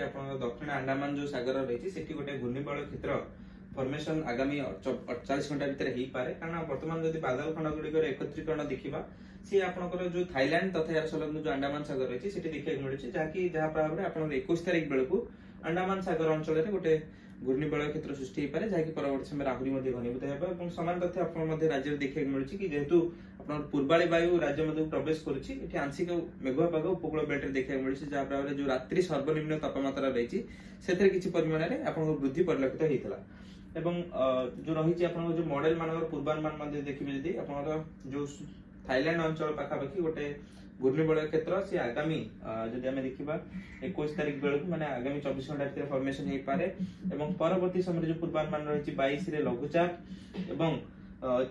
कि दक्षिण अंडमान जो सागर रही है गोटे घूर्णिबलय क्षेत्र फॉर्मेशन आगामी 48 घंटा भितर हो पारे कारण बर्तमान जब बादल खंड गुड़िक एकत्रीकरण देखा सी आपंकर जो थाईलैंड तथा यार संलग्न जो अंडमान सागर रही है देखा मिलूँ जहाँकि जहाँ प्रभाव में आप 21 तारिख बेलू अंडमान सागर अंचल में गोटे घूर्णिबलय क्षेत्र सृष्टि हो पाए जहाँकि परवर्त समय आहरी घनीभूत होगा सामान तथ्य आप राज्य देखा मिलूँ कि जेहेतु पूर्वाली वायु राज्य मध्य प्रवेश करुच्ची आंशिक मेघुआ पाग उपकूल बेल्ट देखा मिलूँ जहाँ प्रभाव में जो रात्रि सर्वनिम्न तापमात्रा रही से किसी परिमाण में आप वृद्धि परिलक्षित होता एवं जो रही जो मॉडल मान पूर्वानुमान देखिए जदि आप जो थाईलैंड अंचल पाखापाखि गोटे घूर्णिबलय क्षेत्र से आगामी जदि आम देखा 21 तारिख बेलू माने आगामी 24 घंटा भीतर फॉर्मेशन हो पारे एवं परवर्ती समय जो पूर्वानुमान रही 22 लघुचाप एवं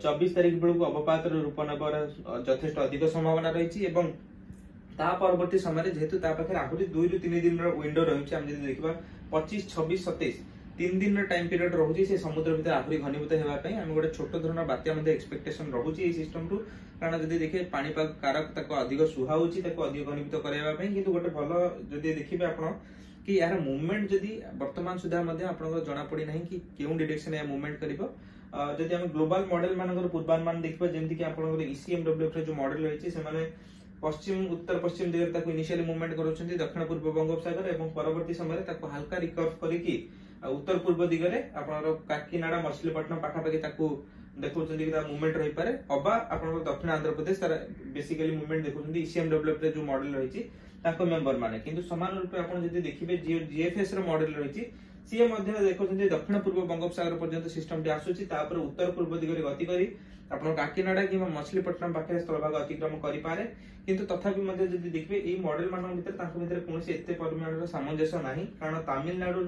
24 तारिख बेलू अवपात रूप नबर यथेष्ट अधिक संभावना रही परवर्ती समय जेहेतु आहरी 2 ରୁ 3 दिन विंडो रही है देखा 25, 26, 27 3 दिन टाइम पीरियड रोचे से समुद्र भीतर आहरी घनीभूत होगापी आम गोटे छोट धरण बात्या एक्सपेक्टेशन रोचे सिस्टम टू कारण जब देखे पाणीपाग कारक अधिक सुहाऊँगी अधिक घनीभूत करने कि गोटे भल जदि देखिए आप कि यार मुवमेंट जदि वर्तमान सुधा जना पड़ी ना कि क्यों डायरेक्शन या मुवमेंट कर जदि आम ग्लोबल मॉडल मान पूर्वानुमान देखा जमीन कि आप ECMWF जो मॉडल रही है पश्चिम उत्तर पश्चिम दिगरे इनिशियली मुवमेंट करुँच दक्षिण पूर्व बंगोपसागर और परवर्ती समय हल्का रिकर्व करके उत्तर पूर्व दिगरे आपनर काकीनाडा मछलीपट्टनम पाखापाखि देखा मुवमेंट रही पारे अबा आप दक्षिण आंध्र प्रदेश तार बेसिकली मुवमेंट देखुं ECMWF जो मॉडल रही मेंबर माने किंतु समान रूप आप देखिए GFS मॉडल रही सी देखते दक्षिण पूर्व बंगोपसागर पर्यंत सिस्टम टी आसूची उत्तर पूर्व दिगरे गति करी आपण काकीनाडा कि मछलीपट्टनम पाखे स्थलभाग अतिक्रम करें किंतु तथापि देखिए ये मॉडल मान भर कौन एत परिमाण सामंजस्य ना कारण तमिलनाडु